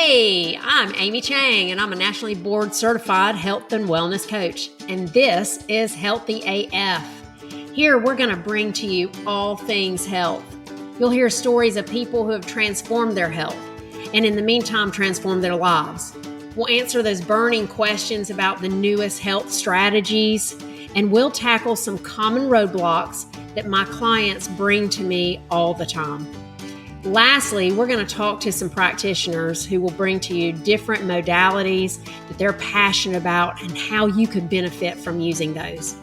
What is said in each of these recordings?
Hey, I'm Amy Chang, and I'm a nationally board certified health and wellness coach. And this is Healthy AF. Here, we're going to bring to you all things health. You'll hear stories of people who have transformed their health and in the meantime, transformed their lives. We'll answer those burning questions about the newest health strategies, and we'll tackle some common roadblocks that my clients bring to me all the time. Lastly, we're going to talk to some practitioners who will bring to you different modalities that they're passionate about and how you could benefit from using those.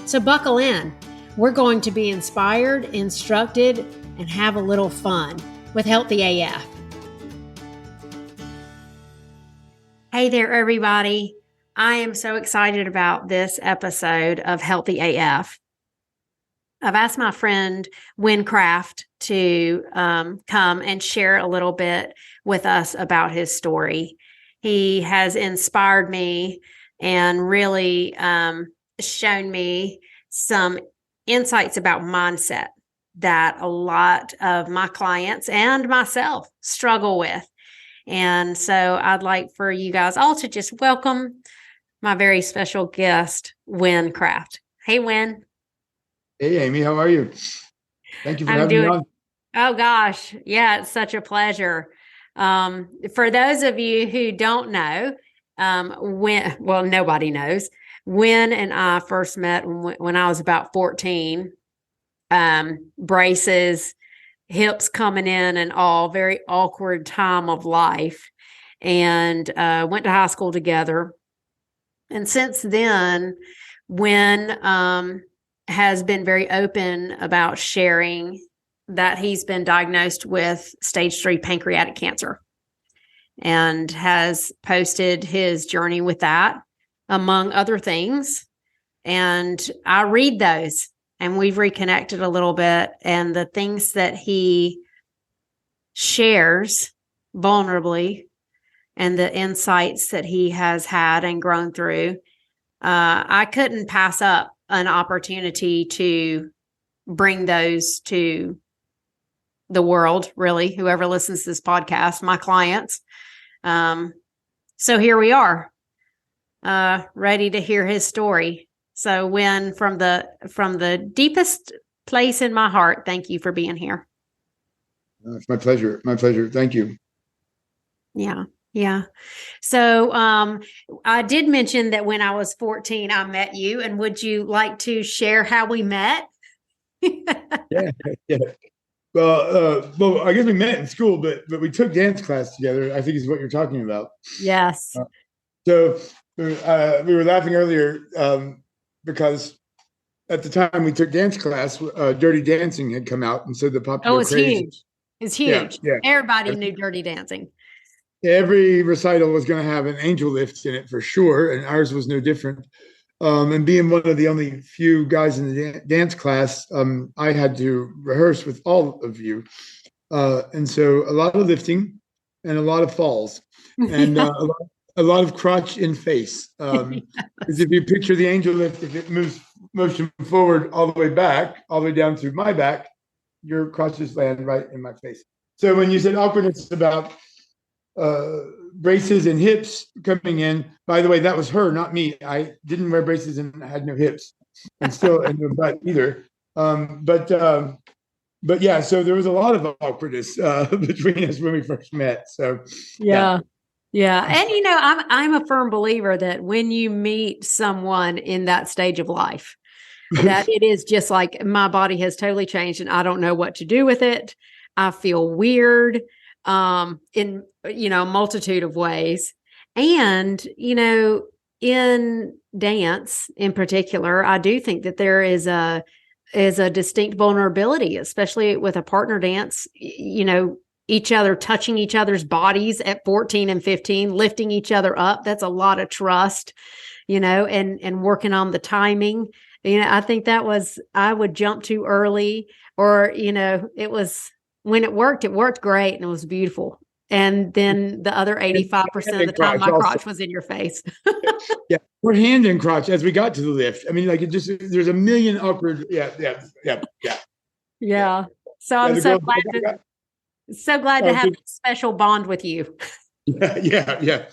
So buckle in. We're going to be inspired, instructed, and have a little fun with Healthy AF. Hey there, everybody. I am so excited about this episode of Healthy AF. I've asked my friend Win Craft to come and share a little bit with us about his story. He has inspired me and really shown me some insights about mindset that a lot of my clients and myself struggle with. And so I'd like for you guys all to just welcome my very special guest, Win Craft. Hey, Win. Hey, Amy, how are you? Thank you for having me on. Oh, gosh. Yeah, it's such a pleasure. For those of you who don't know, nobody knows, Win and I first met when I was about 14, braces, hips coming in and all, very awkward time of life, and went to high school together. And since then, Win has been very open about sharing that he's been diagnosed with stage 3 pancreatic cancer and has posted his journey with that, among other things. And I read those, and we've reconnected a little bit, and the things that he shares vulnerably and the insights that he has had and grown through, I couldn't pass up an opportunity to bring those to the world, really, whoever listens to this podcast, my clients. So here we are, ready to hear his story. So Win, from the deepest place in my heart, thank you for being here. It's my pleasure. My pleasure. Thank you. Yeah. So I did mention that when I was 14, I met you. And would you like to share how we met? Yeah. Well, I guess we met in school, but we took dance class together, I think is what you're talking about. Yes. So we were laughing earlier because at the time we took dance class, Dirty Dancing had come out. And so the popular it's craze. huge. It's huge. Yeah. Everybody knew Dirty Dancing. Every recital was going to have an angel lift in it for sure, and ours was no different. And being one of the only few guys in the dance class, I had to rehearse with all of you. And so a lot of lifting and a lot of falls and a lot of crotch in face. Because if you picture the angel lift, if it moves motion forward all the way back, all the way down to my back, your crotches land right in my face. So when you said awkwardness about braces and hips coming in. By the way, that was her, not me. I didn't wear braces and I had no hips, and no butt either. But yeah, so there was a lot of awkwardness between us when we first met. So yeah. And I'm a firm believer that when you meet someone in that stage of life, that it is just like my body has totally changed and I don't know what to do with it. I feel weird. In a multitude of ways. And, in dance in particular, I do think that there is a distinct vulnerability, especially with a partner dance, each other touching each other's bodies at 14 and 15, lifting each other up. That's a lot of trust, and working on the timing. I think I would jump too early, or, it was, when it worked great and it was beautiful. And then the other 85% of the time, my crotch was in your face. Yeah, or hand and crotch as we got to the lift. I mean, there's a million awkward. Yeah. So I'm so glad to have a special bond with you. Yeah.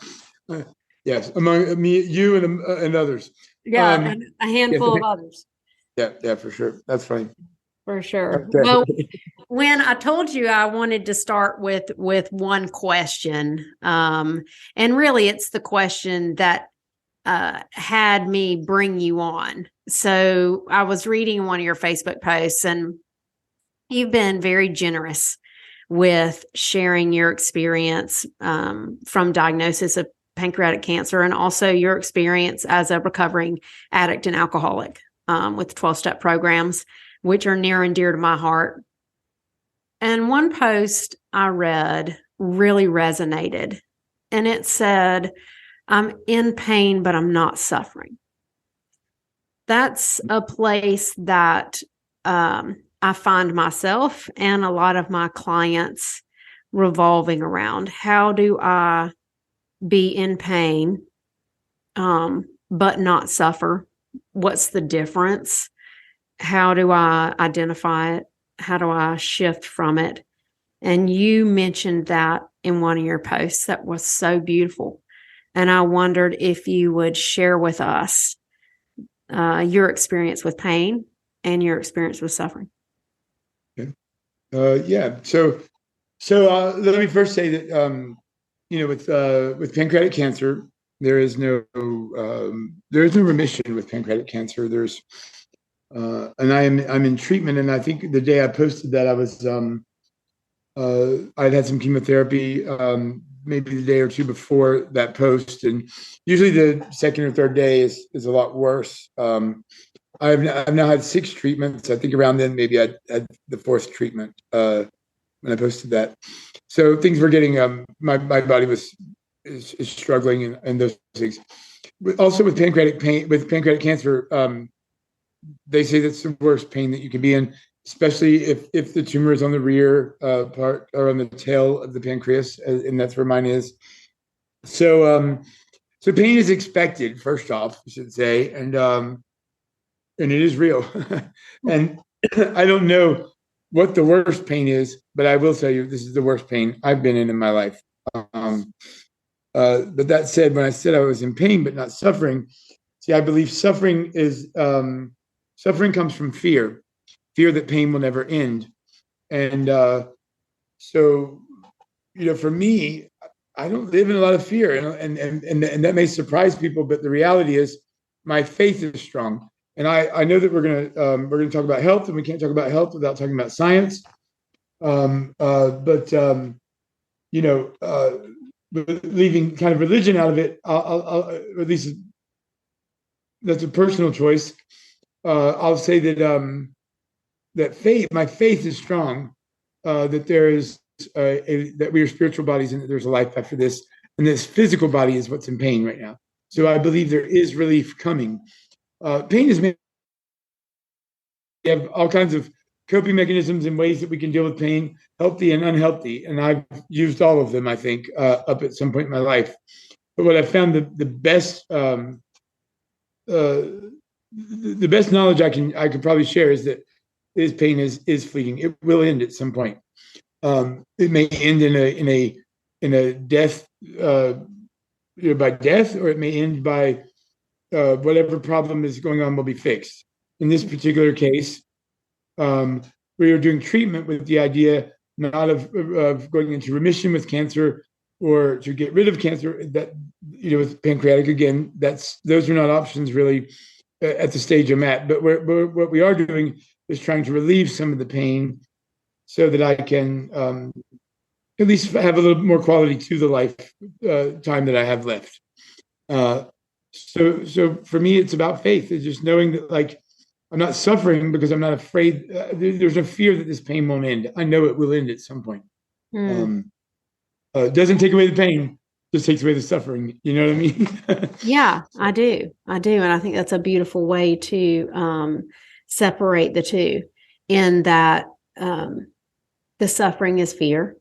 Yes, among me, you, and others. Yeah, and a Yes, handful of others. yeah, for sure. That's funny. For sure. Well, Okay. when I told you I wanted to start with one question, and really it's the question that had me bring you on. So I was reading one of your Facebook posts, and you've been very generous with sharing your experience from diagnosis of pancreatic cancer and also your experience as a recovering addict and alcoholic with 12-step programs, which are near and dear to my heart. And one post I read really resonated, and it said, "I'm in pain, but I'm not suffering." That's a place that I find myself and a lot of my clients revolving around. How do I be in pain, but not suffer? What's the difference? How do I identify it? How do I shift from it? And you mentioned that in one of your posts that was so beautiful. And I wondered if you would share with us your experience with pain and your experience with suffering. Okay. Yeah. So let me first say that with pancreatic cancer, there is no remission with pancreatic cancer. And I'm in treatment, and I think the day I posted that I'd had some chemotherapy, maybe the day or two before that post, and usually the second or third day is a lot worse. I've now had 6 treatments. I think around then maybe I had the 4th treatment when I posted that. So things were getting my body is struggling and those things. Also with pancreatic cancer, they say that's the worst pain that you can be in, especially if the tumor is on the rear part or on the tail of the pancreas, and that's where mine is. So pain is expected, first off, I should say, and it is real. And I don't know what the worst pain is, but I will tell you this is the worst pain I've been in my life. But that said, when I said I was in pain but not suffering, see, I believe suffering comes from fear that pain will never end. And so, for me, I don't live in a lot of fear, and that may surprise people, but the reality is my faith is strong. And I know that we're gonna talk about health, and we can't talk about health without talking about science. But leaving kind of religion out of it, I'll at least that's a personal choice. I'll say that my faith is strong. That there is that we are spiritual bodies, and that there's a life after this, and this physical body is what's in pain right now. So I believe there is relief coming. Pain is made. We have all kinds of coping mechanisms and ways that we can deal with pain, healthy and unhealthy, and I've used all of them, I think, up at some point in my life. But what I found the best knowledge I could probably share is that pain is fleeting. It will end at some point. It may end in a death by death, or it may end by whatever problem is going on will be fixed. In this particular case, we are doing treatment with the idea not of going into remission with cancer or to get rid of cancer. That with pancreatic, again, those are not options really at the stage I'm at. But what we are doing is trying to relieve some of the pain so that I can at least have a little more quality to the life time that I have left. So for me, it's about faith. It's just knowing that, like, I'm not suffering because I'm not afraid. There's no fear that this pain won't end. I know it will end at some point. It doesn't take away the pain, just takes away the suffering. You know what I mean? Yeah, I do. And I think that's a beautiful way to separate the two, in that the suffering is fear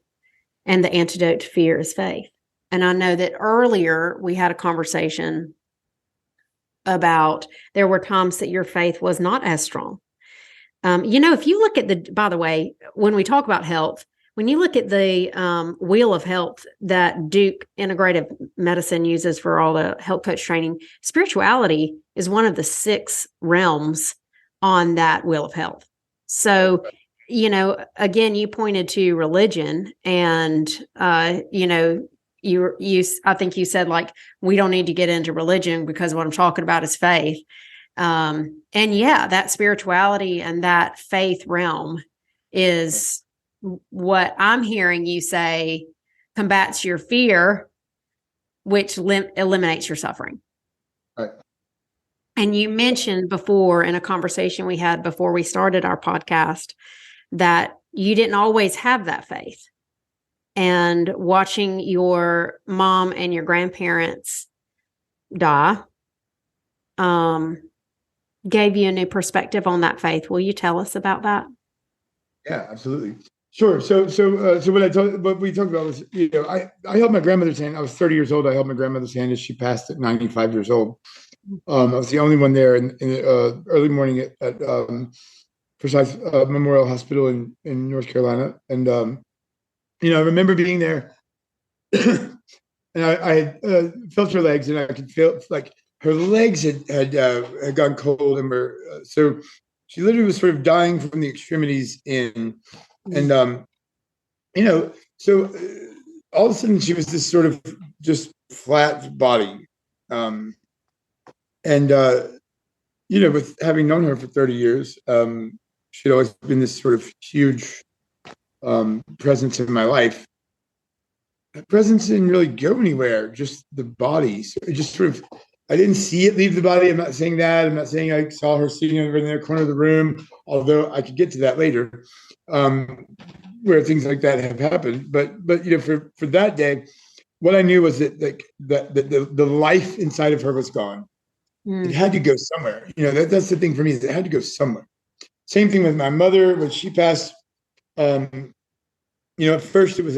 and the antidote to fear is faith. And I know that earlier we had a conversation about there were times that your faith was not as strong. If you look at by the way, when we talk about health, when you look at the wheel of health that Duke Integrative Medicine uses for all the health coach training, spirituality is one of the 6 realms on that wheel of health. So, again, you pointed to religion, and I think you said, like, we don't need to get into religion because what I'm talking about is faith. And yeah, that spirituality and that faith realm is what I'm hearing you say combats your fear, which eliminates your suffering. Right. And you mentioned before in a conversation we had before we started our podcast that you didn't always have that faith. And watching your mom and your grandparents die gave you a new perspective on that faith. Will you tell us about that? Yeah, absolutely. Sure. So what we talked about was, I held my grandmother's hand. I was 30 years old. I held my grandmother's hand as she passed at 95 years old. I was the only one there in early morning at Forsyth Memorial Hospital in North Carolina. And, I remember being there and I had felt her legs, and I could feel like her legs had gone cold, and were so she literally was sort of dying from the extremities in. And, so all of a sudden she was this sort of just flat body. With having known her for 30 years, she'd always been this sort of huge presence in my life. That presence didn't really go anywhere, just the body. So it just sort of, I didn't see it leave the body. I'm not saying that. I'm not saying I saw her sitting over in the corner of the room, although I could get to that later, where things like that have happened. But for that day, what I knew was that the life inside of her was gone. It had to go somewhere. That's the thing for me, is it had to go somewhere. Same thing with my mother when she passed. At first it was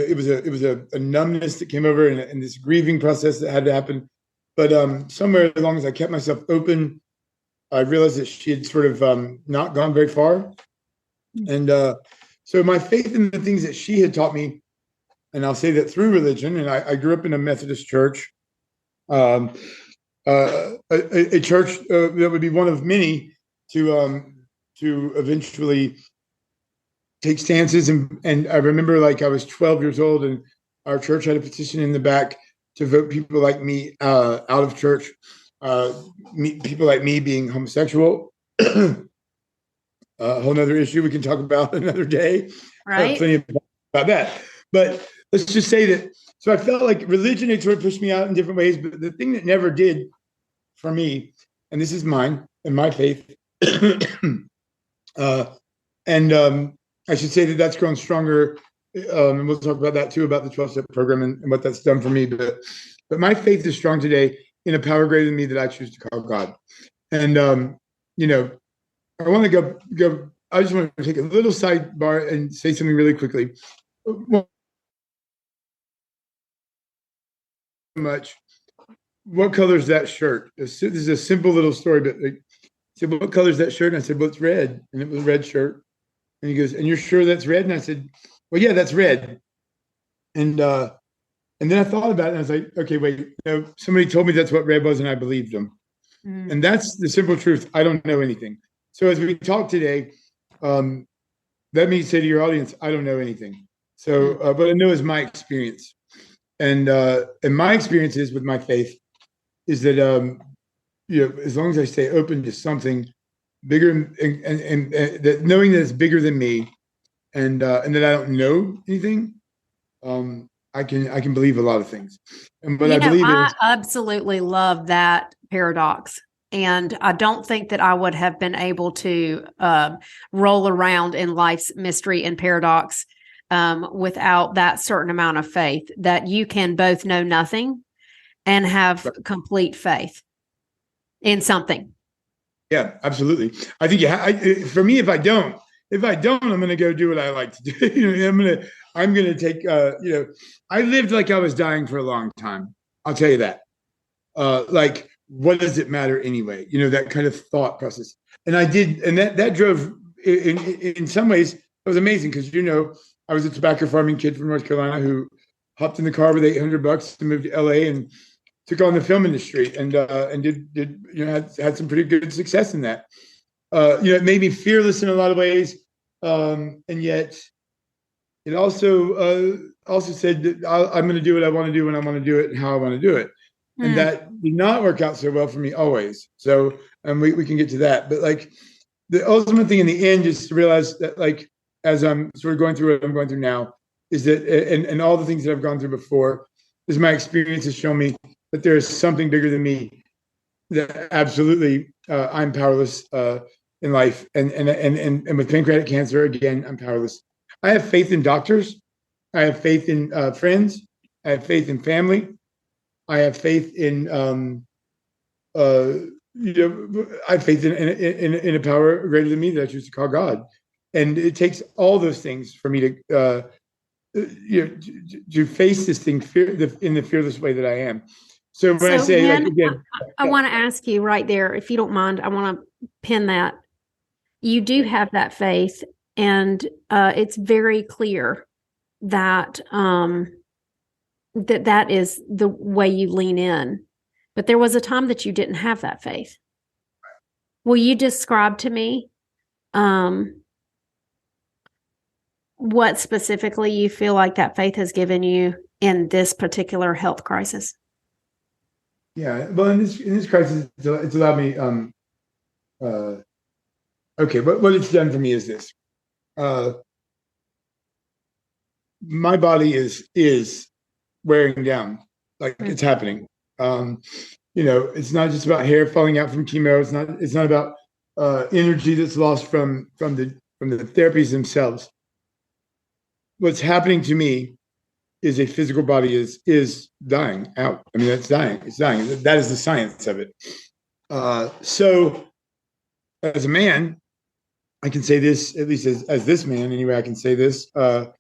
a numbness that came over, and this grieving process that had to happen. But somewhere along, as I kept myself open, I realized that she had sort of not gone very far. And so my faith in the things that she had taught me, and I'll say that through religion, and I grew up in a Methodist church, a church that would be one of many to eventually take stances. And I remember, like, I was 12 years old, and our church had a petition in the back to vote people like me out of church, people like me being homosexual. A whole nother issue we can talk about another day. Right. Plenty about that. But let's just say that, so I felt like religion had sort of pushed me out in different ways, but the thing that never did for me, and this is mine and my faith, and I should say that that's grown stronger. And we'll talk about that too, about the 12-step program and what that's done for me. But my faith is strong today in a power greater than me that I choose to call God. And, I want to go, I just want to take a little sidebar and say something really quickly. What color is that shirt? This is a simple little story, but he said, what color is that shirt? And I said, well, it's red. And it was a red shirt. And he goes, and you're sure that's red? And I said, well, yeah, that's red. And then I thought about it, and I was like, okay, wait, somebody told me that's what red was, and I believed them. And that's the simple truth. I don't know anything. So as we talk today, let me say to your audience, I don't know anything. So, but I know is my experience. And my experiences with my faith is that, as long as I stay open to something bigger, and that knowing that it's bigger than me, and that I don't know anything, I can believe a lot of things. And what I believe I is, absolutely love that paradox. And I don't think that I would have been able to roll around in life's mystery and paradox without that certain amount of faith, that you can both know nothing and have complete faith in something. Yeah, absolutely. I think for me, if I don't, I'm going to go do what I like to do. I'm going to take, I lived like I was dying for a long time. I'll tell you that. Like, what does it matter anyway? That kind of thought process. And I did, and that drove, in some ways, it was amazing because, I was a tobacco farming kid from North Carolina who hopped in the car with $800 to move to LA and took on the film industry and did had some pretty good success in that. It made me fearless in a lot of ways, and yet it also said that I'm going to do what I want to do when I want to do it and how I want to do it. And that did not work out so well for me always. So, and we can get to that. But like the ultimate thing in the end is to realize that, like, as I'm sort of going through what I'm going through now, is that, and all the things that I've gone through before, is my experience has shown me that there is something bigger than me, that absolutely I'm powerless in life. And with pancreatic cancer, again, I'm powerless. I have faith in doctors. I have faith in friends. I have faith in family. I have faith in I have faith in a power greater than me that I choose to call God. And it takes all those things for me to face this thing in the fearless way that I am. So when I say, Ben, like, again, I want to ask you right there, if you don't mind, I want to pin that. You do have that faith, and it's very clear that that is the way you lean in. But there was a time that you didn't have that faith. Will you describe to me what specifically you feel like that faith has given you in this particular health crisis? Yeah, well, in this crisis, it's allowed me. Okay, what it's done for me is this: my body is wearing down, like it's happening. It's not just about hair falling out from chemo. It's not about energy that's lost from the therapies themselves. What's happening to me is a physical body is dying out. I mean, it's dying. It's dying. That is the science of it. So as a man, I can say this, at least as this man, anyway, I can say this. I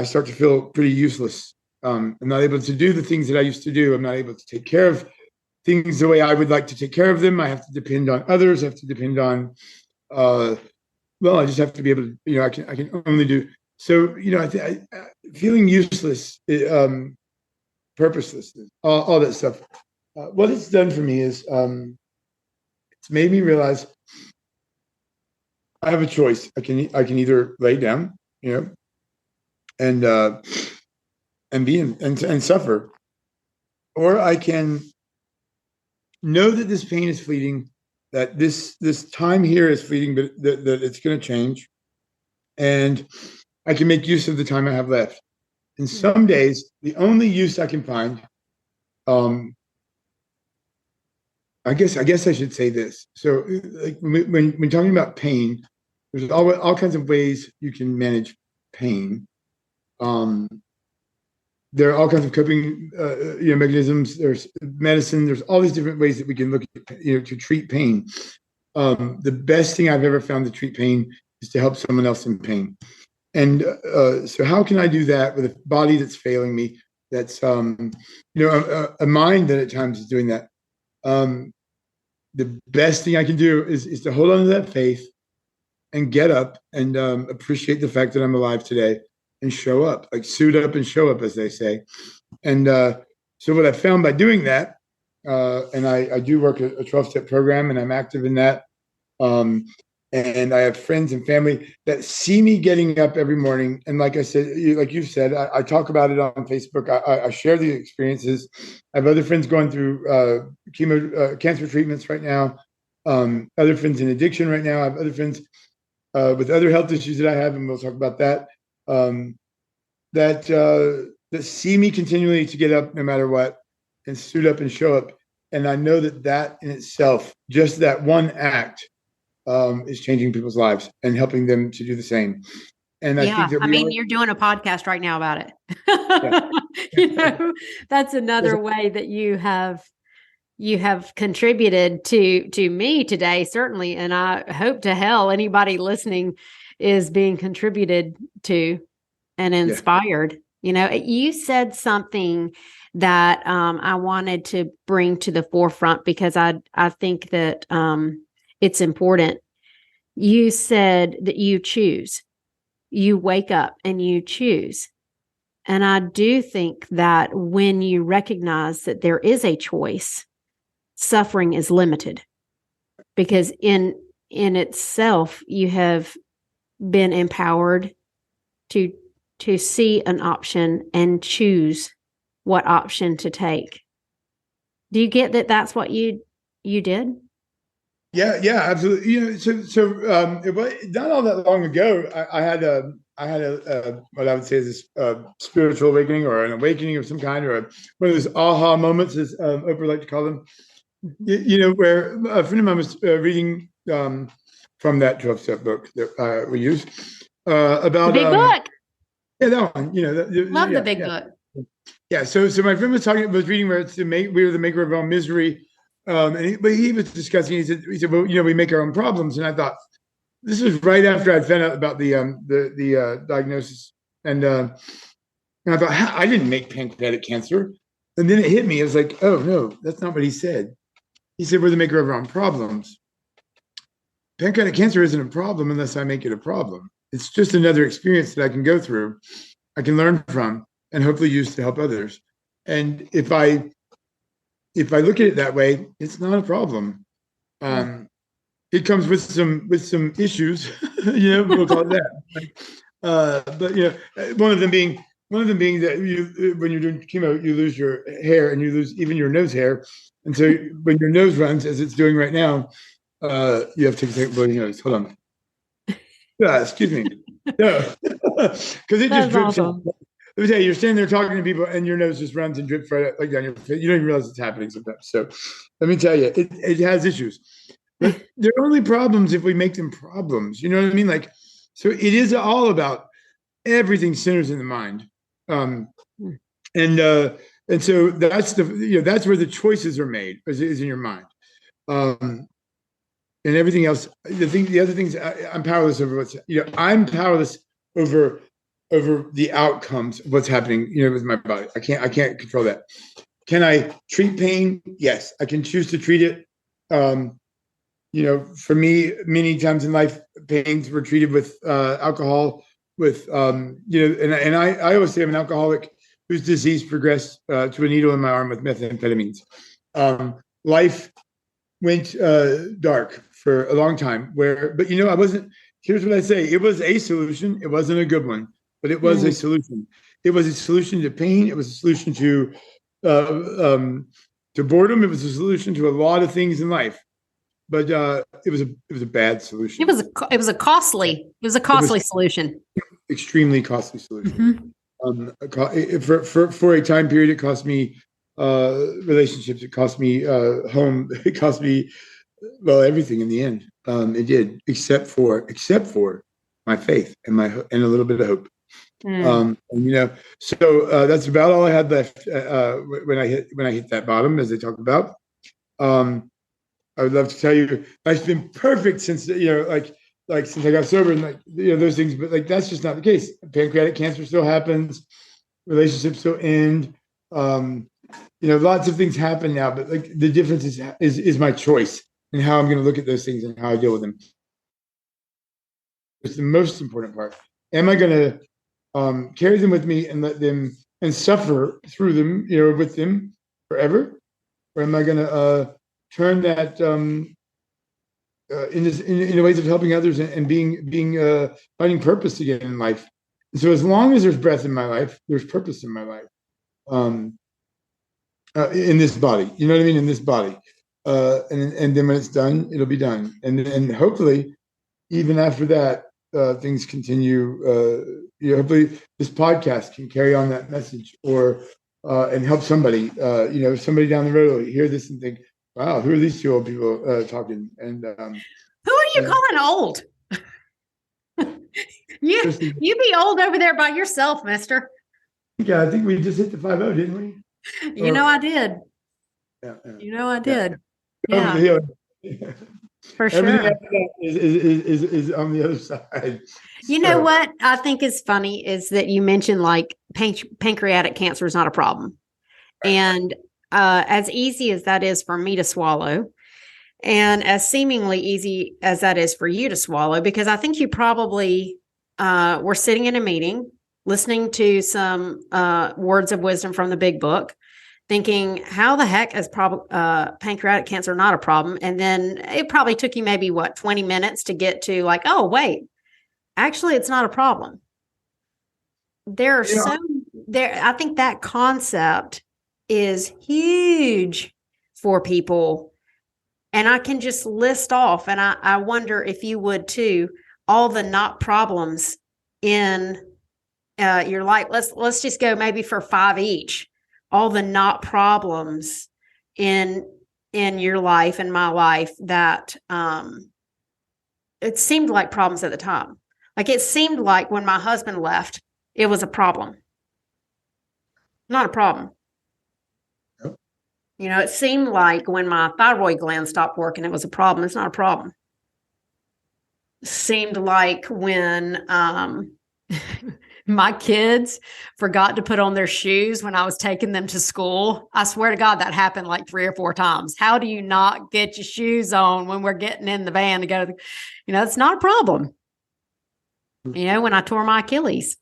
start to feel pretty useless. I'm not able to do the things that I used to do. I'm not able to take care of things the way I would like to take care of them. I have to depend on others. I have to depend on, I just have to be able to, I can only do. So, feeling useless, purposeless, all that stuff. What it's done for me is it's made me realize I have a choice. I can either lay down, and be and suffer, or I can know that this pain is fleeting, that this time here is fleeting, but that it's going to change, and I can make use of the time I have left. And some days, the only use I can find, I guess I should say this. So, like when talking about pain, there's all kinds of ways you can manage pain. There are all kinds of coping mechanisms. There's medicine. There's all these different ways that we can look at, to treat pain. The best thing I've ever found to treat pain is to help someone else in pain. And so how can I do that with a body that's failing me? That's a mind that at times is doing that. The best thing I can do is to hold on to that faith and get up and appreciate the fact that I'm alive today and show up, like suit up and show up, as they say. And so what I found by doing that, and I do work a 12-step program, and I'm active in that. And I have friends and family that see me getting up every morning. And like I said, like you said, I talk about it on Facebook. I share the experiences. I have other friends going through cancer treatments right now. Other friends in addiction right now. I have other friends with other health issues that I have, and we'll talk about that. That see me continually to get up no matter what, and suit up and show up. And I know that in itself, just that one act, is changing people's lives and helping them to do the same. And I think that you're doing a podcast right now about it. Yeah. That's another way that you have contributed to me today, certainly. And I hope to hell anybody listening is being contributed to and inspired. You said something that I wanted to bring to the forefront because I think that it's important. You said that you choose. you wake up and you choose. And I do think that when you recognize that there is a choice, suffering is limited, because in itself, you have been empowered to see an option and choose what option to take. Do you get that that's what you did? Yeah, yeah, absolutely. It was not all that long ago. I had a what I would say is a spiritual awakening, or an awakening of some kind, or one of those aha moments, as Oprah liked to call them. Where a friend of mine was reading from that 12-step book that we use about Big book. Yeah, that one. Love the big book. Yeah, so my friend was reading where it's we are the maker of our own misery, but he was discussing. He said, well, we make our own problems, and I thought this was right after I'd found out about the diagnosis, and I thought I didn't make pancreatic cancer, and then it hit me. It was like, oh no, that's not what he said. He said we're the maker of our own problems. Pancreatic cancer isn't a problem unless I make it a problem. It's just another experience that I can go through, I can learn from, and hopefully use to help others. And if I look at it that way, it's not a problem. It comes with some issues, we'll call it that. But one of them being that when you're doing chemo, you lose your hair, and you lose even your nose hair. And so when your nose runs, as it's doing right now, you have to take a bloody nose. Hold on. Yeah, excuse me. No, because it just drips out. Let me tell you, you're standing there talking to people, and your nose just runs and drips right like down your face. You don't even realize it's happening sometimes. So let me tell you, it has issues. But they're only problems if we make them problems. You know what I mean? Like, so it is all about everything centers in the mind. And so that's that's where the choices are made, is in your mind. And everything else, the other things, I'm powerless over I'm powerless over the outcomes of what's happening, with my body. I can't control that. Can I treat pain? Yes, I can choose to treat it. For me, many times in life, pains were treated with alcohol, with and I always say I'm an alcoholic whose disease progressed to a needle in my arm with methamphetamines. Life went dark for a long time, but I wasn't. Here's what I say: it was a solution. It wasn't a good one, but it was a solution. It was a solution to pain. It was a solution to boredom. It was a solution to a lot of things in life. But it was a bad solution. It was a costly solution. Extremely costly solution. For a time period, it cost me relationships. It cost me home. It cost me everything in the end. It did, except for my faith and a little bit of hope. So that's about all I had left when I hit that bottom, as they talk about. I would love to tell you I've been perfect since since I got sober, and those things, but that's just not the case. Pancreatic cancer still happens, relationships still end. Lots of things happen now, but the difference is my choice and how I'm going to look at those things and how I deal with them. It's the most important part. Am I going to carry them with me and let them and suffer through them, with them forever, or am I going to turn that in the ways of helping others and being finding purpose again in life? And so as long as there's breath in my life, there's purpose in my life. In this body, you know what I mean? In this body, and then when it's done, it'll be done, and hopefully, even after that, things continue. Hopefully, this podcast can carry on that message, or and help somebody. Somebody down the road will hear this and think, "Wow, who are these two old people talking?" And who are you calling old? You be old over there by yourself, mister. Yeah, I think we just hit the 50, didn't we? I did. Yeah. I did. Yeah. For sure. Everything is on the other side. You know what I think is funny is that you mentioned pancreatic cancer is not a problem. And as easy as that is for me to swallow, and as seemingly easy as that is for you to swallow, because I think you probably we're sitting in a meeting, listening to some words of wisdom from the big book, thinking, how the heck is pancreatic cancer not a problem? And then it probably took you maybe 20 minutes to get to like, oh, wait, actually, it's not a problem. There are I think that concept is huge for people. And I can just list off, and I wonder if you would too, all the not problems in your life. Let's just go maybe for 5 each. All the not problems in your life and my life that it seemed like problems at the time. Like it seemed like when my husband left, it was a problem. Not a problem. Yep. It seemed like when my thyroid gland stopped working, it was a problem. It's not a problem. It seemed like when my kids forgot to put on their shoes when I was taking them to school. I swear to God, that happened like 3 or 4 times. How do you not get your shoes on when we're getting in the van to go to it's not a problem. When I tore my Achilles,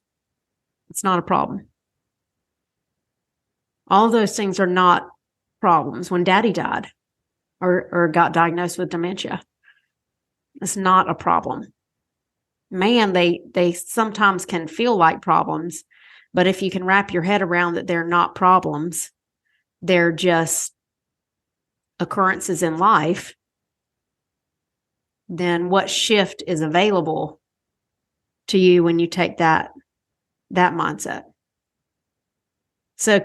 it's not a problem. All of those things are not problems. When Daddy died or got diagnosed with dementia, it's not a problem. Man, they sometimes can feel like problems, but if you can wrap your head around that they're not problems, they're just occurrences in life, then what shift is available to you when you take that mindset? So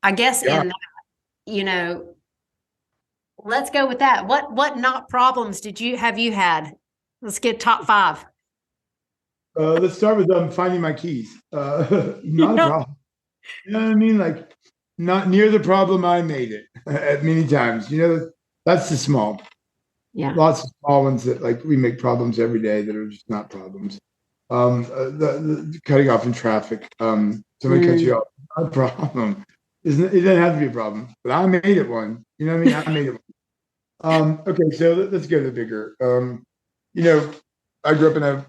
I guess in that, let's go with that. What not problems have you had? Let's get top 5. Let's start with finding my keys. Not a problem. You know what I mean? Like not near the problem I made it at many times. That's the small. Yeah. Lots of small ones that like we make problems every day that are just not problems. The cutting off in traffic. Somebody cuts you off. Not a problem. It doesn't have to be a problem, but I made it one. You know what I mean? I made it one. Okay, so let's go to the bigger. I grew up in a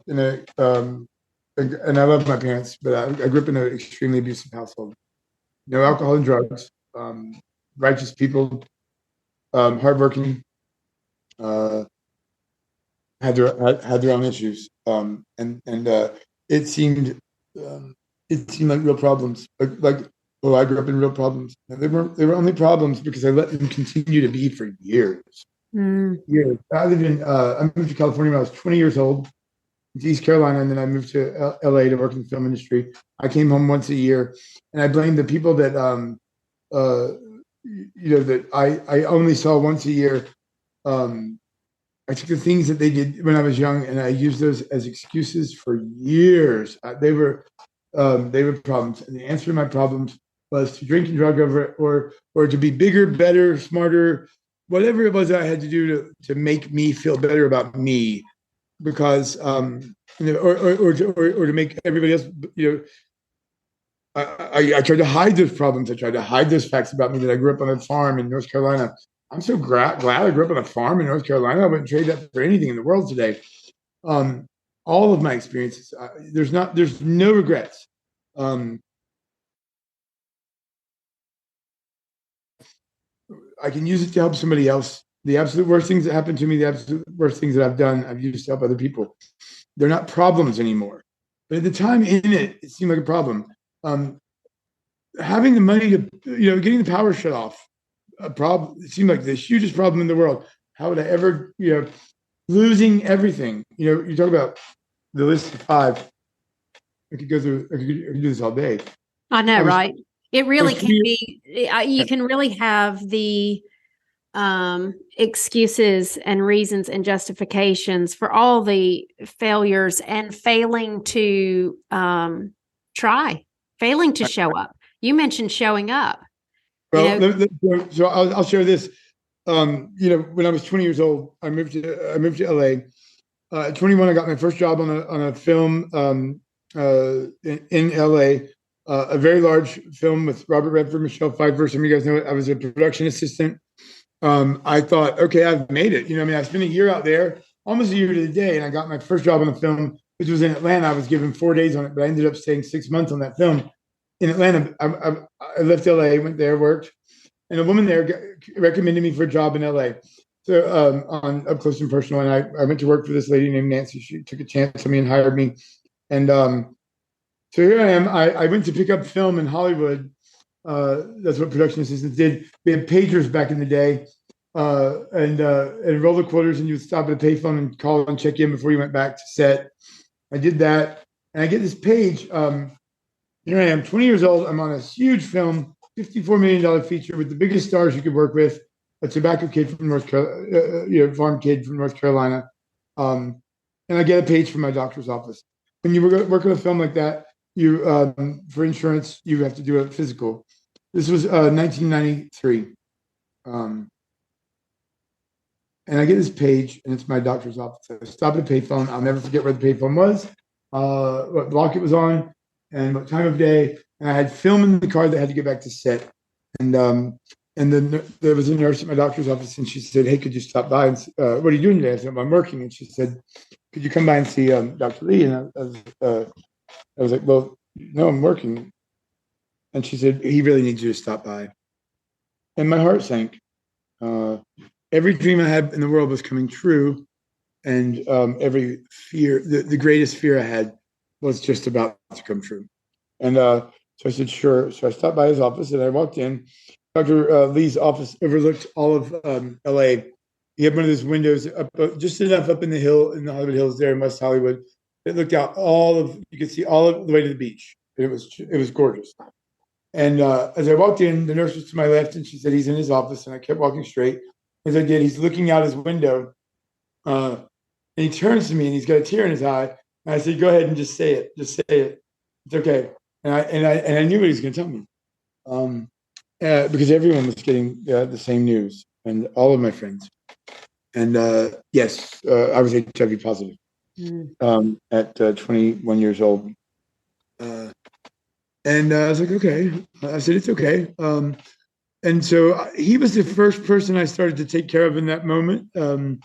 and I love my parents, but I grew up in an extremely abusive household. No alcohol and drugs. Righteous people, hardworking, had their own issues, and it seemed like real problems. I grew up in real problems. They were only problems because I let them continue to be for years. Years. I moved to California when I was 20 years old, to East Carolina, and then I moved to LA to work in the film industry. I came home once a year, and I blamed the people that that I only saw once a year. I took the things that they did when I was young, and I used those as excuses for years. They were problems, and the answer to my problems was to drink and drug over it, or to be bigger, better, smarter, whatever it was I had to do to make me feel better about me, because or to make everybody else. I tried to hide those problems. I tried to hide those facts about me, that I grew up on a farm in North Carolina. I'm so glad I grew up on a farm in North Carolina. I wouldn't trade that for anything in the world today. All of my experiences, there's no regrets. I can use it to help somebody else. The absolute worst things that happened to me, the absolute worst things that I've done, I've used to help other people. They're not problems anymore. But at the time in it seemed like a problem. Having the money to, getting the power shut off, a problem. It seemed like the hugest problem in the world. How would I ever, losing everything? You talk about the list of 5. I could do this all day. I know, right? It really can be. You can really have the excuses and reasons and justifications for all the failures and failing to failing to show up. You mentioned showing up. Well, so I'll share this. When I was 20 years old, I moved to LA. At 21, I got my first job on a film in LA. A very large film with Robert Redford, Michelle Pfeiffer. Some of you guys know it. I was a production assistant. I thought, okay, I've made it. I spent a year out there, almost a year to the day, and I got my first job on the film which was in Atlanta. I was given 4 days on it, but I ended up staying 6 months on that film in Atlanta. I left LA, went there, worked, and a woman there recommended me for a job in LA. So on Up Close and Personal, and I went to work for this lady named Nancy. She took a chance on me and hired me, and so here I am. I went to pick up film in Hollywood. That's what production assistants did. We had pagers back in the day, and roll the quarters, and you would stop at a payphone and call and check in before you went back to set. I did that, and I get this page. Here I am, 20 years old. I'm on a huge film, $54 million feature with the biggest stars you could work with. A tobacco kid from North Carolina, farm kid from North Carolina, and I get a page from my doctor's office. When you work on a film like that, you for insurance you have to do a physical. This was 1993, and I get this page, and it's my doctor's office. I stop at a payphone. I'll never forget where the payphone was, what block it was on, and what time of day. And I had film in the car that had to get back to set, and then there was a nurse at my doctor's office, and she said, "Hey, could you stop by and what are you doing today?" I said, "I'm working." And she said, "Could you come by and see Dr. Lee?" And I was like, "Well, no, I'm working." And she said, "He really needs you to stop by." And my heart sank. Every dream I had in the world was coming true, and every fear, the greatest fear I had, was just about to come true. And so I said, "Sure." So I stopped by his office, and I walked in. Dr. Lee's office overlooked all of LA. He had one of those windows up, just enough up in the hill, in the Hollywood Hills there in West Hollywood. It looked out you could see all of the way to the beach. It was gorgeous. And as I walked in, the nurse was to my left, and she said, "He's in his office." And I kept walking straight. As I did, he's looking out his window, and he turns to me, and he's got a tear in his eye. And I said, "Go ahead and just say it. Just say it. It's okay." And I knew what he was going to tell me. Because everyone was getting the same news, and all of my friends. And yes, I was HIV positive at 21 years old. And I was like, "Okay." I said, "It's okay." And so he was the first person I started to take care of in that moment. And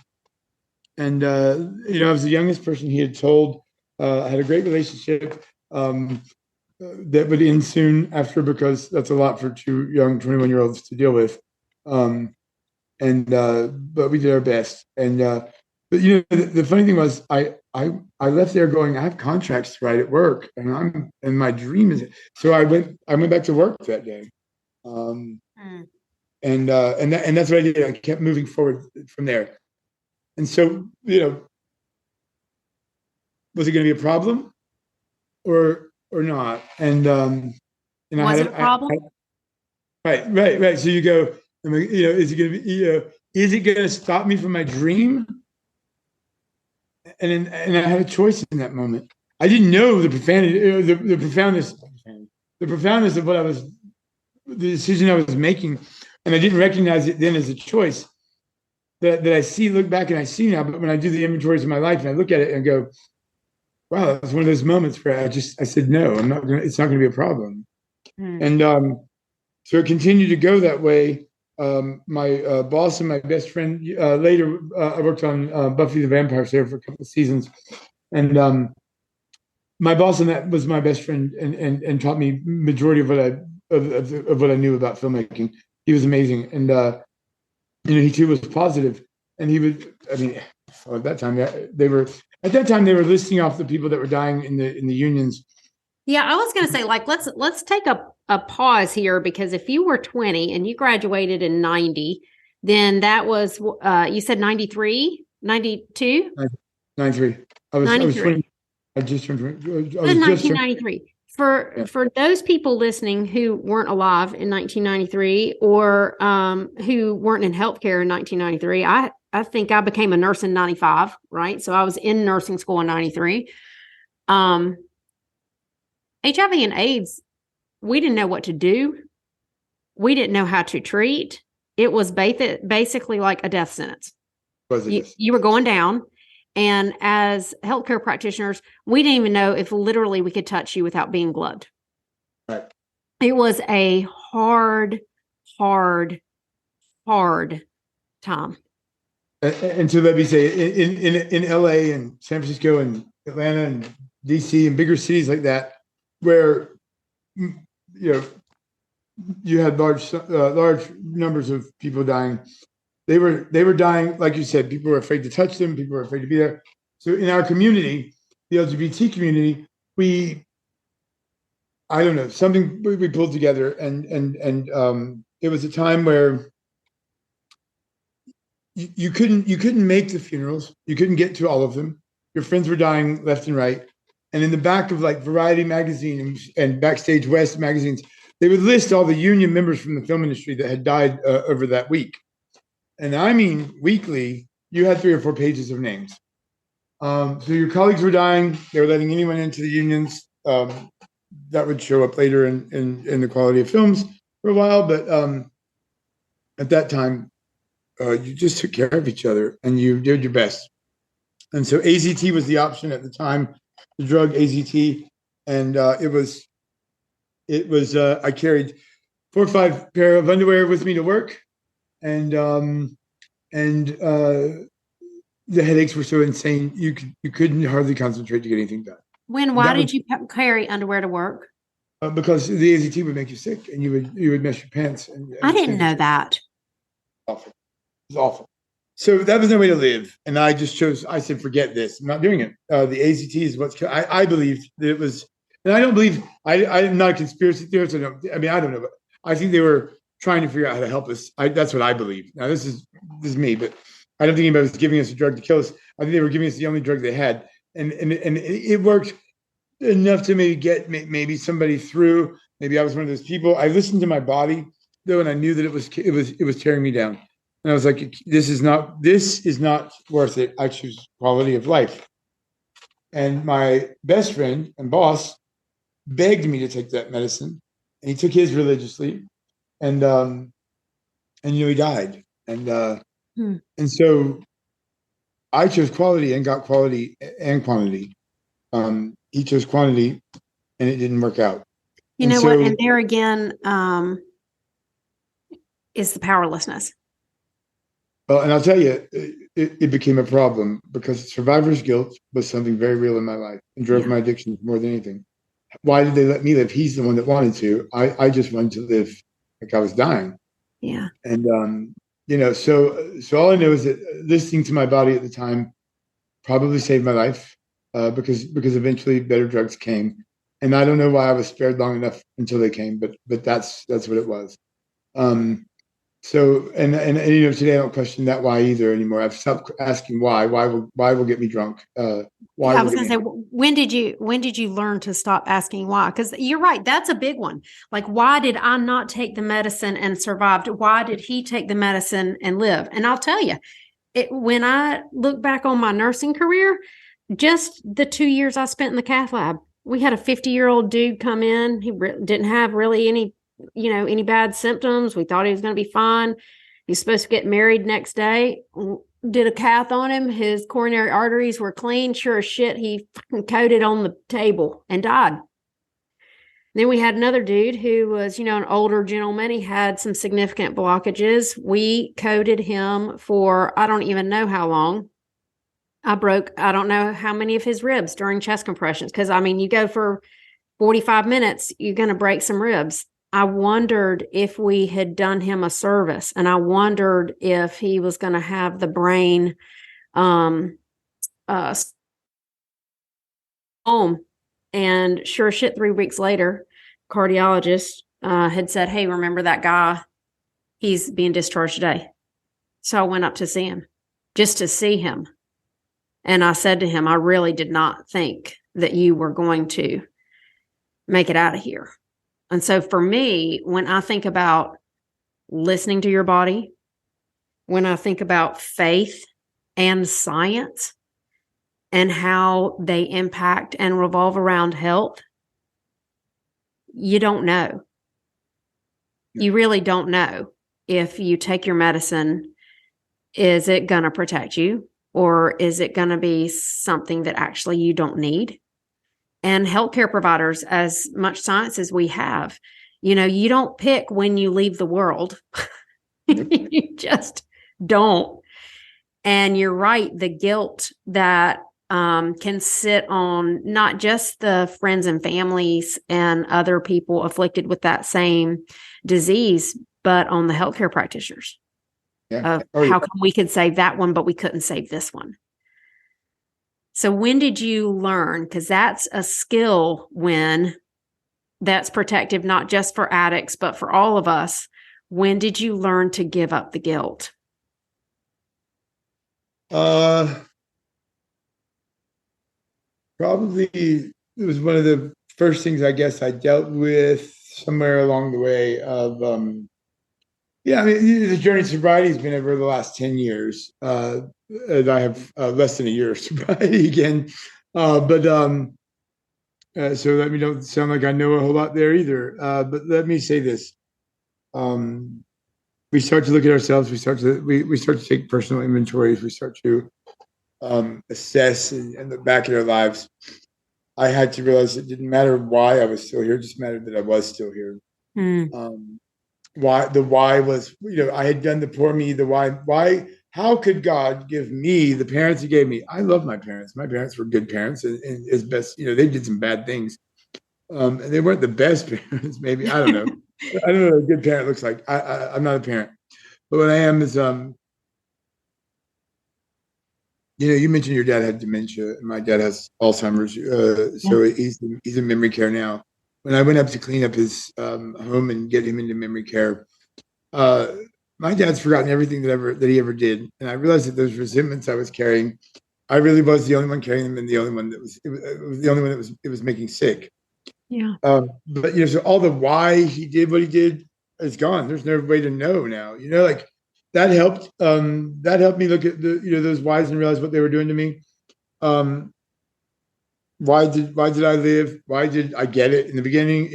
I was the youngest person he had told. I had a great relationship. That would end soon after, because that's a lot for two young 21-year-olds to deal with. But we did our best. And but the funny thing was, I left there going, I have contracts to write at work, and my dream is. So I went back to work that day. And that's what I did. I kept moving forward from there. And so, was it going to be a problem or not? And Was it a problem? Right. So you go, is it going to be, is it going to stop me from my dream? And I had a choice in that moment. I didn't know the profanity, the profoundness of the decision I was making, and I didn't recognize it then as a choice that I look back and I see now. But when I do the inventories of my life and I look at it and go, wow, that was one of those moments where I said, no, it's not going to be a problem. And so it continued to go that way. My boss and my best friend, later, I worked on Buffy the Vampire Slayer for a couple of seasons. And my boss and that was my best friend, and taught me majority of what I knew about filmmaking. He was amazing. And, he too was positive. And he would, at that time, they were listing off the people that were dying in the unions. Yeah, I was going to say, let's take a pause here, because if you were 20 and you graduated in 90, then that was, you said 93, 92? 93. I was 20. I just turned 20. I was 1993. For those people listening who weren't alive in 1993, or who weren't in healthcare in 1993, I think I became a nurse in 95, right? So I was in nursing school in 93. HIV and AIDS, we didn't know what to do. We didn't know how to treat. It was basically like a death sentence. You were going down. And as healthcare practitioners, we didn't even know if literally we could touch you without being gloved. Right. It was a hard time. And so let me say, in LA and San Francisco and Atlanta and DC and bigger cities like that, where you had large numbers of people dying. They were dying, like you said. People were afraid to touch them. People were afraid to be there. So in our community, the LGBT community, I don't know, something we pulled together, and it was a time where you couldn't make the funerals. You couldn't get to all of them. Your friends were dying left and right. And in the back of like Variety magazine and Backstage West magazines, they would list all the union members from the film industry that had died over that week. And I mean, weekly, you had 3 or 4 pages of names. So your colleagues were dying. They were letting anyone into the unions. That would show up later in the quality of films for a while. But at that time, you just took care of each other and you did your best. And so AZT was the option at the time, the drug AZT. And it was I carried 4 or 5 pair of underwear with me to work. And the headaches were so insane, you couldn't hardly concentrate to get anything done. Why did you carry underwear to work? Because the AZT would make you sick, and you would mess your pants. And I didn't know that. Awful. It was awful. So that was no way to live, and I just chose. I said, forget this. I'm not doing it. The AZT is what's. I believed that it was, and I don't believe. I'm not a conspiracy theorist. I don't know, but I think they were trying to figure out how to help us. That's what I believe. Now this is me, but I don't think anybody was giving us a drug to kill us. I think they were giving us the only drug they had, and it worked enough to maybe get maybe somebody through. Maybe I was one of those people. I listened to my body though, and I knew that it was tearing me down. And I was like, this is not worth it. I choose quality of life. And my best friend and boss begged me to take that medicine, and he took his religiously, and he died. And so I chose quality and got quality and quantity. He chose quantity, and it didn't work out. You know what? And there again is the powerlessness. Well, and I'll tell you, it became a problem because survivor's guilt was something very real in my life and drove my addictions more than anything. Why did they let me live? He's the one that wanted to. I just wanted to live like I was dying. Yeah. And so all I know is that listening to my body at the time probably saved my life because eventually better drugs came, and I don't know why I was spared long enough until they came, but that's what it was. So and today I don't question that why either anymore. I've stopped asking why will get me drunk. I was going to say, when did you learn to stop asking why? Because you're right, that's a big one. Like, why did I not take the medicine and survived? Why did he take the medicine and live? And I'll tell you, when I look back on my nursing career, just the 2 years I spent in the cath lab, we had a 50-year-old dude come in. He didn't have really any bad symptoms. We thought he was going to be fine. He's supposed to get married next day. Did a cath on him. His coronary arteries were clean. Sure as shit, he fucking coded on the table and died. Then we had another dude who was, an older gentleman. He had some significant blockages. We coded him for, I don't even know how long. I don't know how many of his ribs during chest compressions. Because, you go for 45 minutes, you're going to break some ribs. I wondered if we had done him a service, and I wondered if he was going to have the brain home. And sure shit, 3 weeks later, cardiologist had said, hey, remember that guy? He's being discharged today. So I went up to see him, just to see him. And I said to him, I really did not think that you were going to make it out of here. And so for me, when I think about listening to your body, when I think about faith and science and how they impact and revolve around health, you don't know. You really don't know if you take your medicine, is it going to protect you, or is it going to be something that actually you don't need? And healthcare providers, as much science as we have, you don't pick when you leave the world. You just don't. And you're right. The guilt that can sit on not just the friends and families and other people afflicted with that same disease, but on the healthcare practitioners. Yeah. How come we could save that one, but we couldn't save this one? So when did you learn? Because that's a skill when that's protective, not just for addicts, but for all of us. When did you learn to give up the guilt? Probably it was one of the first things I guess I dealt with somewhere along the way of yeah, I mean the journey to sobriety has been over the last 10 years. And I have less than a year of sobriety again. But so let me don't sound like I know a whole lot there either. But let me say this. Um, we start to look at ourselves, we start to take personal inventories, we start to assess and look back at our lives. I had to realize it didn't matter why I was still here; it just mattered that I was still here. Mm. Why was, I had done the poor me. The why. How could God give me the parents He gave me? I love my parents. My parents were good parents, and as best, they did some bad things, and they weren't the best parents. Maybe I don't know. I don't know what a good parent looks like. I'm not a parent, but what I am is you mentioned your dad had dementia, and my dad has Alzheimer's. So he's in memory care now. When I went up to clean up his home and get him into memory care, uh, my dad's forgotten everything that he ever did, and I realized that those resentments I was carrying, I really was the only one carrying them, and the only one that was the only one that was making sick. Yeah. But so all the why he did what he did is gone. There's no way to know now. Like that helped. That helped me look at those whys and realize what they were doing to me. Why did I live? Why did I get it in the beginning?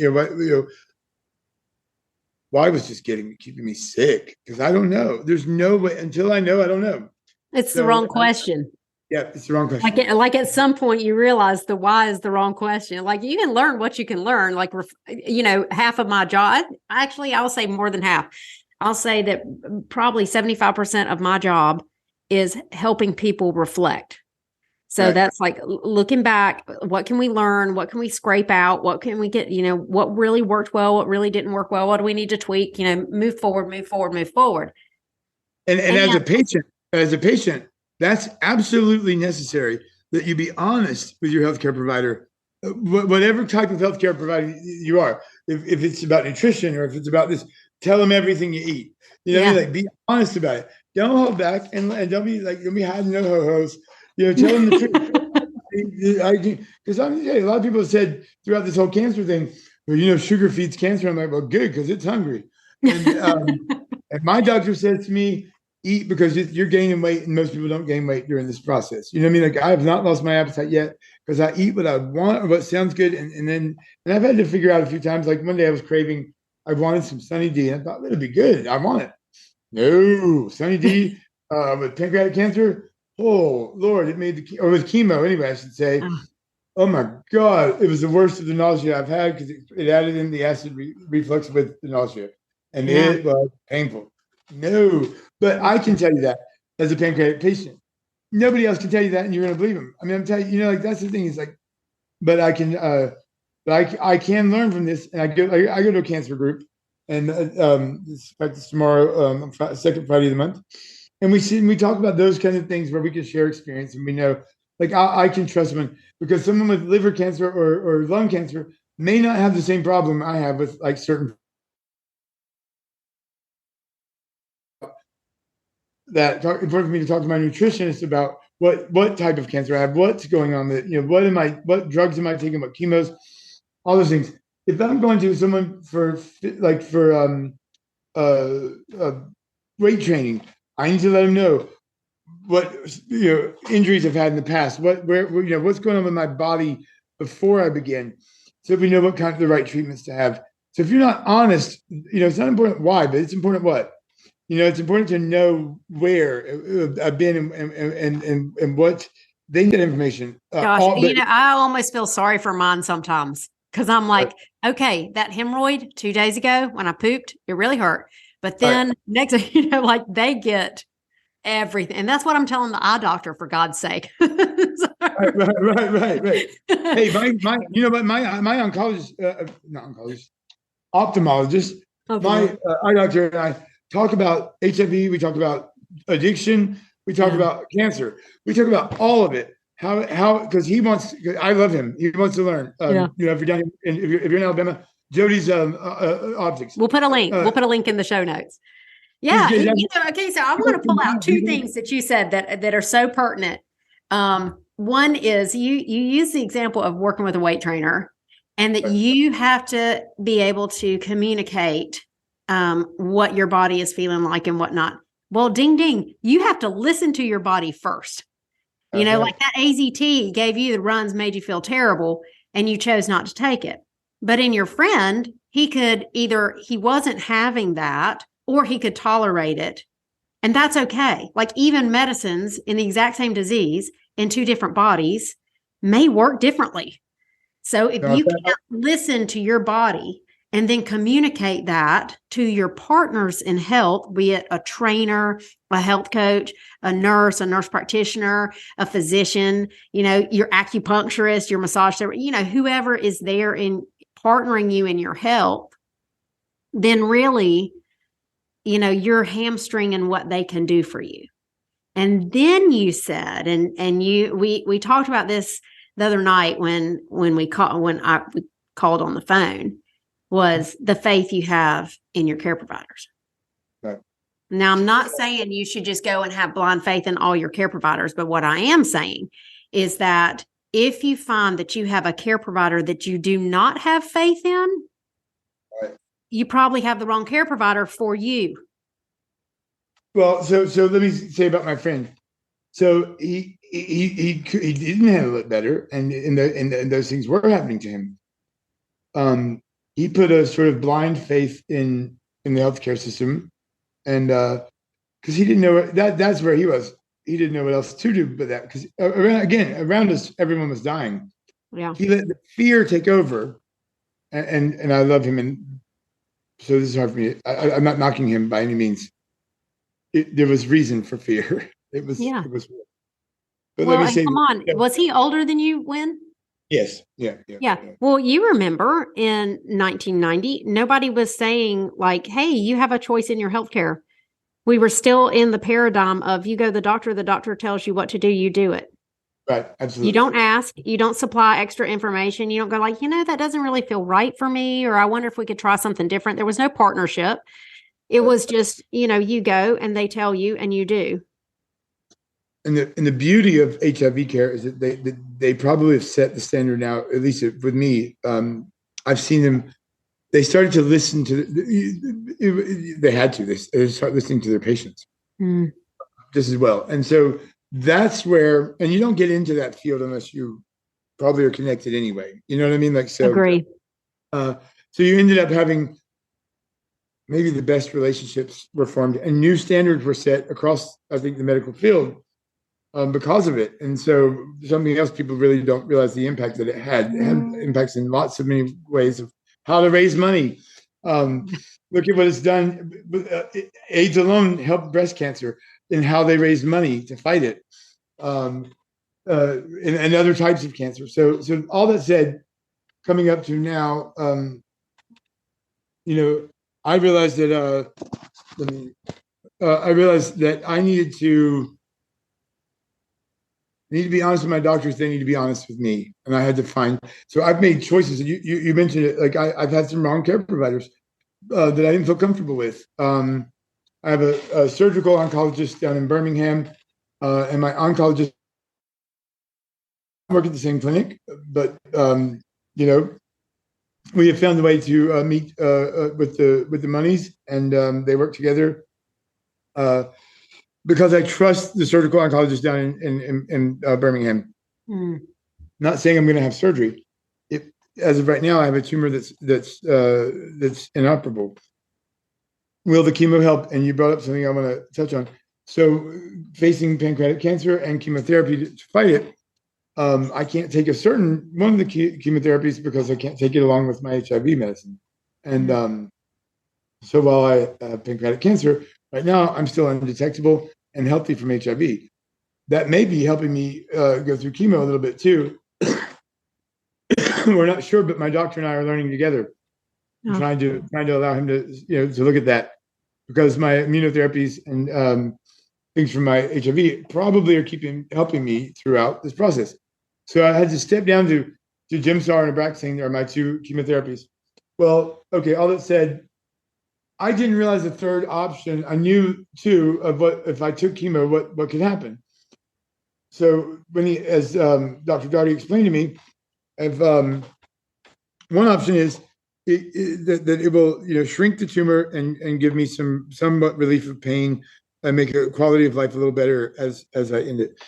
Why was just keeping me sick? Because I don't know. There's no way until I know. I don't know. It's the wrong question. Yeah, it's the wrong question. Like at some point you realize the why is the wrong question. Like you can learn what you can learn. Like, half of my job, actually, I'll say more than half. I'll say that probably 75% of my job is helping people reflect. So Right. that's like looking back, what can we learn? What can we scrape out? What can we get, what really worked well? What really didn't work well? What do we need to tweak? Move forward, move forward, move forward. And as a patient, that's absolutely necessary that you be honest with your healthcare provider, whatever type of healthcare provider you are. If it's about nutrition or if it's about this, tell them everything you eat. Like be honest about it. Don't hold back and don't be hiding no ho-hos. Tell them the truth. Because a lot of people have said throughout this whole cancer thing, well, sugar feeds cancer. I'm like, well, good, because it's hungry. And my doctor said to me, eat because you're gaining weight, and most people don't gain weight during this process. You know what I mean? Like I have not lost my appetite yet because I eat what I want or what sounds good. And I've had to figure out a few times, like one day I wanted some Sunny D, and I thought, it'll be good. I want it. No, Sunny D with pancreatic cancer. Oh, Lord, it made or with chemo anyway, I should say. Oh my God, it was the worst of the nausea I've had because it added in the acid reflux with the nausea. And it was painful. No, but I can tell you that as a pancreatic patient. Nobody else can tell you that, and you're going to believe them. I mean, I'm telling you, like that's the thing. Is like, but I can, I can learn from this, and I go to a cancer group, and this practice tomorrow, second Friday of the month, and we talk about those kind of things where we can share experience, and we know, like I can trust someone because someone with liver cancer or lung cancer may not have the same problem I have with like certain. That important for me to talk to my nutritionist about what type of cancer I have, what's going on, what drugs am I taking, what chemos, all those things. If I'm going to someone for uh, uh, weight training, I need to let them know what injuries I've had in the past, what's going on with my body before I begin, so we know what kind of the right treatments to have. So if you're not honest, it's not important why, but it's important what. It's important to know where I've been and what they need that information. Gosh, I almost feel sorry for mine sometimes because I'm like, okay, that hemorrhoid 2 days ago when I pooped, it really hurt. But then next, like they get everything. And that's what I'm telling the eye doctor, for God's sake. Right. Hey, you know what, my oncologist, not oncologist, ophthalmologist, my eye doctor and I talk about HIV. We talk about addiction. We talk about cancer. We talk about all of it. How because I love him. He wants to learn. You know, if you're in Alabama, Jody's optics. We'll put a link. We'll put a link in the show notes. Yeah. You know, okay. So I want to pull out two things that you said that are so pertinent. One is you use the example of working with a weight trainer, and that you have to be able to communicate what your body is feeling like and whatnot. Well, ding, ding, you have to listen to your body first. You know, like that AZT gave you the runs, made you feel terrible, and you chose not to take it. But in your friend, he wasn't having that, or he could tolerate it. And that's okay. Like even medicines in the exact same disease in two different bodies may work differently. So if you can't listen to your body and then communicate that to your partners in health, be it a trainer, a health coach, a nurse practitioner, a physician, you know, your acupuncturist, your massage therapist, you know, whoever is there in partnering you in your health, then really, you know, you're hamstringing what they can do for you. And then you said, we talked about this the other night when we called on the phone, was the faith you have in your care providers. Right. Now, I'm not saying you should just go and have blind faith in all your care providers, but what I am saying is that if you find that you have a care provider that you do not have faith in, right, you probably have the wrong care provider for you. Well, so let me say about my friend. So he didn't handle it better, and those things were happening to him. He put a sort of blind faith in the healthcare system, and because he didn't know that's where he was. He didn't know what else to do but that, because around us, everyone was dying. Yeah, he let the fear take over, and I love him, and so this is hard for me. I'm not knocking him by any means. There was reason for fear. It was. But well, let me say, come on, was he older than you when? Yes. Yeah. Well, you remember in 1990, nobody was saying like, hey, you have a choice in your healthcare. We were still in the paradigm of you go to the doctor tells you what to do, you do it. Right. Absolutely. You don't ask, you don't supply extra information. You don't go like, you know, that doesn't really feel right for me, or I wonder if we could try something different. There was no partnership. It was just, you know, you go and they tell you and you do. And the beauty of HIV care is that they probably have set the standard now, at least with me. I've seen them. They started to listen to. They had to. They start listening to their patients just as well. And so that's where. And you don't get into that field unless you probably are connected anyway. You know what I mean? Like so. Agree. So you ended up having maybe the best relationships were formed, and new standards were set across, I think, the medical field. Because of it. And so something else people really don't realize the impact that it had. It had impacts in lots of many ways of how to raise money. Look at what it's done. AIDS alone helped breast cancer in how they raised money to fight it, and other types of cancer. So all that said, coming up to now, you know, I realized that I needed to be honest with my doctors. They need to be honest with me, and I had to find. So I've made choices. You mentioned it. Like I've had some wrong care providers that I didn't feel comfortable with. I have a surgical oncologist down in Birmingham, and my oncologist work at the same clinic. But you know, we have found a way to meet with the monies, and they work together. Because I trust the surgical oncologist down in Birmingham. Not saying I'm going to have surgery. As of right now, I have a tumor that's inoperable. Will the chemo help? And you brought up something I want to touch on. So, facing pancreatic cancer and chemotherapy to fight it, I can't take one of the chemotherapies because I can't take it along with my HIV medicine. And so while I have pancreatic cancer, right now I'm still undetectable. and healthy from HIV. That may be helping me go through chemo a little bit too. We're not sure, but my doctor and I are learning together, trying to allow him to to look at that, because my immunotherapies and things from my HIV probably are helping me throughout this process. So I had to step down to Gemstar and Abraxane are my two chemotherapies. Well, okay, all that said, I didn't realize the third option. I knew too of what if I took chemo, what could happen. So when as Dr. Darty explained to me, if one option is that it will shrink the tumor and give me somewhat relief of pain and make a quality of life a little better as I end it.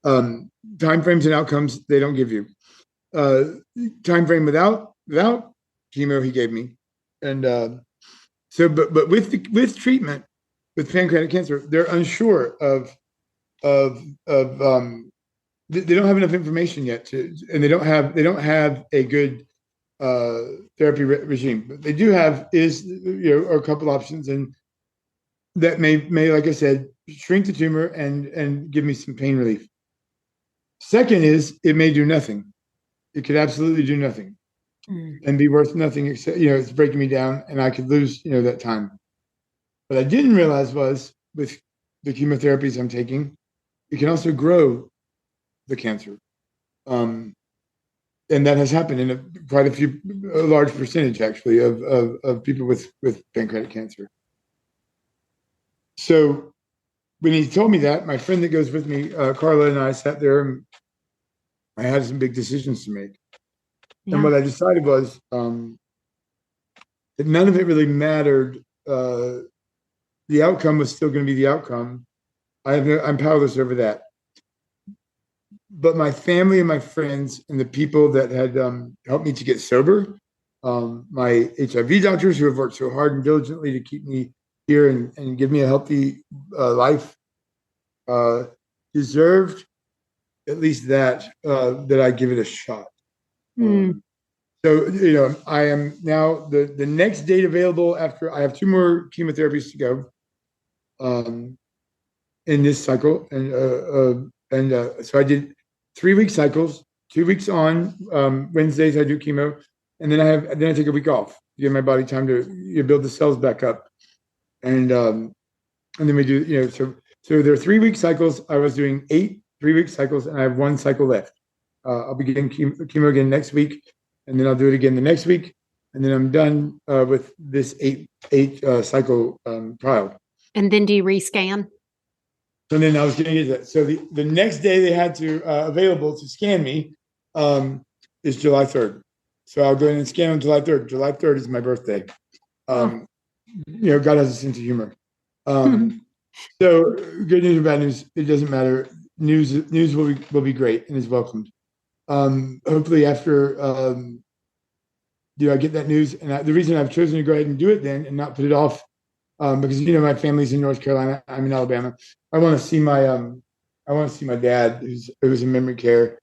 Time frames and outcomes they don't give you. Time frame without chemo he gave me, and so but with treatment with pancreatic cancer, they're unsure of they don't have enough information yet and they don't have a good therapy regime. But they do have a couple options, and that may like I said shrink the tumor and give me some pain relief. Second is it may do nothing. It could absolutely do nothing and be worth nothing except it's breaking me down and I could lose that time. What I didn't realize was with the chemotherapies I'm taking, it can also grow the cancer. And that has happened in quite a large percentage actually of people with pancreatic cancer. So when he told me that, my friend that goes with me, Carla, and I sat there and I had some big decisions to make. Yeah. And what I decided was that none of it really mattered. The outcome was still going to be the outcome. I'm powerless over that. But my family and my friends and the people that had helped me to get sober, my HIV doctors who have worked so hard and diligently to keep me here and give me a healthy life, deserved at least that I give it a shot. So I am now the next date available after I have 2 more chemotherapies to go in this cycle, and so I did 3-week cycles, 2 weeks on Wednesdays I do chemo, and then I take a week off to give my body time to build the cells back up, and then we do so there are 3-week cycles. I was doing 8 3-week cycles, and I have 1 cycle left. I'll be getting chemo again next week, and then I'll do it again the next week, and then I'm done with this 8 cycle trial. And then do you rescan? So then I was going to get that. So the next day they had to available to scan me is July 3rd. So I'll go in and scan on July 3rd. July 3rd is my birthday. God has a sense of humor. So good news or bad news, it doesn't matter. News will be great and is welcomed. Hopefully after I get that news, and the reason I've chosen to go ahead and do it then and not put it off, because my family's in North Carolina, I'm in Alabama. I want to see my dad, who's in memory care,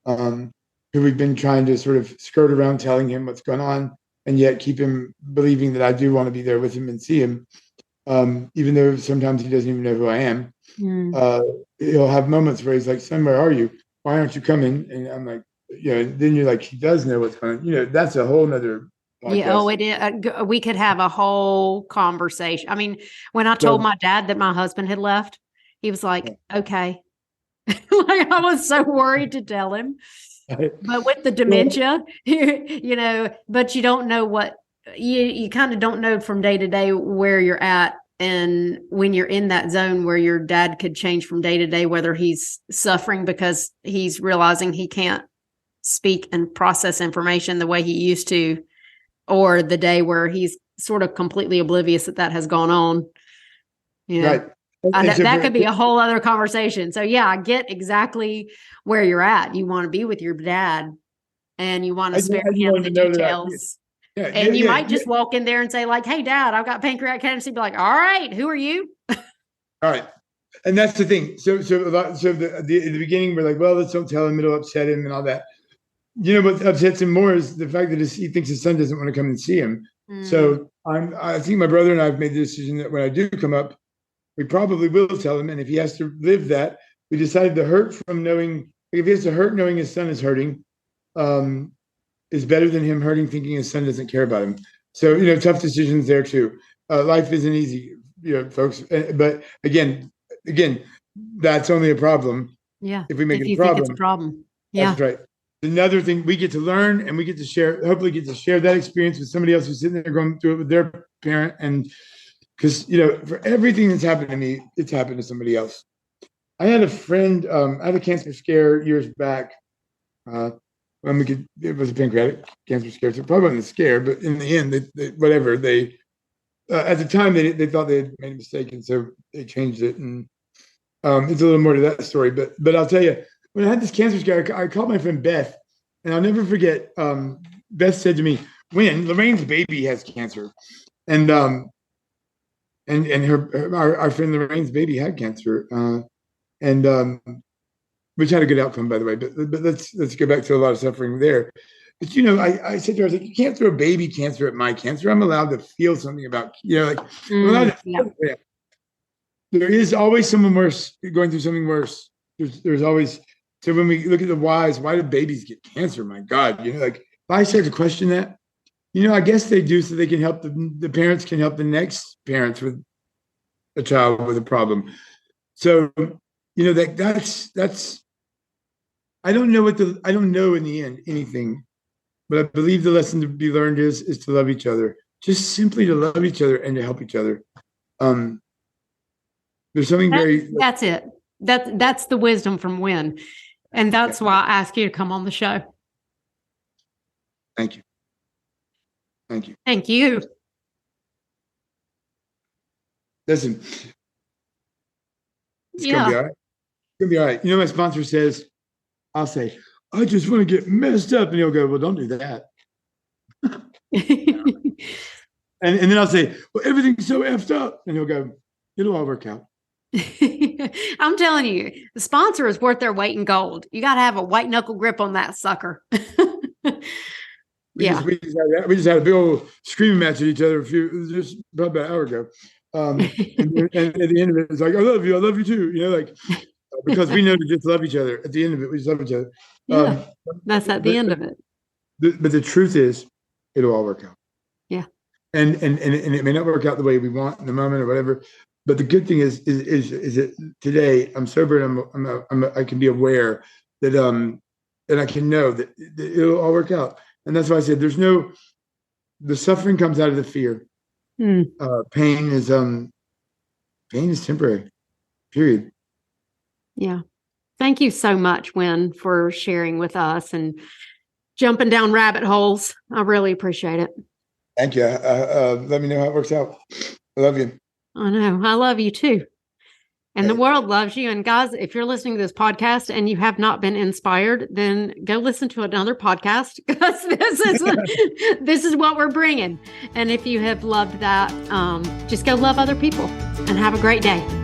who we've been trying to sort of skirt around telling him what's going on, and yet keep him believing that I do want to be there with him and see him, even though sometimes he doesn't even know who I am. He'll have moments where he's like, "Son, where are you? Why aren't you coming?" And I'm like, then you're like, he does know what's going on. That's a whole nother podcast. Yeah, it is. We could have a whole conversation. I mean, when I told my dad that my husband had left, he was like, okay. Like, I was so worried to tell him. But with the dementia, but you don't know what you kind of don't know from day to day where you're at. And when you're in that zone where your dad could change from day to day, whether he's suffering because he's realizing he can't speak and process information the way he used to, or the day where he's sort of completely oblivious that has gone on. Right. That could be a whole other conversation. So yeah, I get exactly where you're at. You want to be with your dad and you want to spare him the details. And you might just walk in there and say like, "Hey dad, I've got pancreatic cancer." He'd be like, "All right, who are you?" All right. And that's the thing. So the beginning we're like, well, let's don't tell him, it'll upset him and all that. What upsets him more is the fact that he thinks his son doesn't want to come and see him. So I think my brother and I have made the decision that when I do come up, we probably will tell him. And if he has to live that, we decided the hurt from knowing, if he has to hurt knowing his son is hurting, is better than him hurting thinking his son doesn't care about him. So, tough decisions there too. Life isn't easy, folks. But again, that's only a problem. Yeah. If we make if it you a problem. think it's a problem. Yeah. That's right. Another thing we get to learn, and we get to share, hopefully get to share that experience with somebody else who's sitting there going through it with their parent. And because, for everything that's happened to me, it's happened to somebody else. I had a friend, I had a cancer scare years back. When it was a pancreatic cancer scare, so probably wasn't a scare, but in the end, they at the time they thought they had made a mistake, and so they changed it. And it's a little more to that story, but I'll tell you, when I had this cancer scare, I called my friend Beth, and I'll never forget. Beth said to me, "When Lorraine's baby has cancer," and our friend Lorraine's baby had cancer, and which had a good outcome, by the way. But let's go back to a lot of suffering there. But I said to her, I was like, you can't throw baby cancer at my cancer. I'm allowed to feel something about, I'm allowed to feel it. There is always someone worse going through something worse. There's always. So when we look at the whys, why do babies get cancer? My God, if I start to question that, I guess they do so they can help the parents can help the next parents with a child with a problem. So that's. I don't know in the end anything, but I believe the lesson to be learned is to love each other, just simply to love each other and to help each other. There's something that's it. That's the wisdom from Wynn. And that's why I asked you to come on the show. Thank you. Thank you. Thank you. Listen, it's gonna be all right. It's gonna be all right. My sponsor says, I'll say, I just want to get messed up. And he'll go, well, don't do that. and then I'll say, well, everything's so effed up. And he'll go, it'll all work out. I'm telling you, the sponsor is worth their weight in gold. You got to have a white knuckle grip on that sucker. We just had a big old screaming match at each other just about an hour ago. And at the end of it, it's like, I love you too. Because we know to just love each other. At the end of it, we just love each other. Yeah, that's at the end of it. But the truth is, it'll all work out. Yeah. And it may not work out the way we want in the moment or whatever. But the good thing is that today I'm sober and I can be aware that and I can know that it'll all work out. And that's why I said the suffering comes out of the fear. Pain is temporary. Period. Yeah. Thank you so much, Wynn, for sharing with us and jumping down rabbit holes. I really appreciate it. Thank you. Let me know how it works out. I love you. I know. I love you too. And the world loves you. And guys, if you're listening to this podcast and you have not been inspired, then go listen to another podcast because this is what we're bringing. And if you have loved that, just go love other people and have a great day.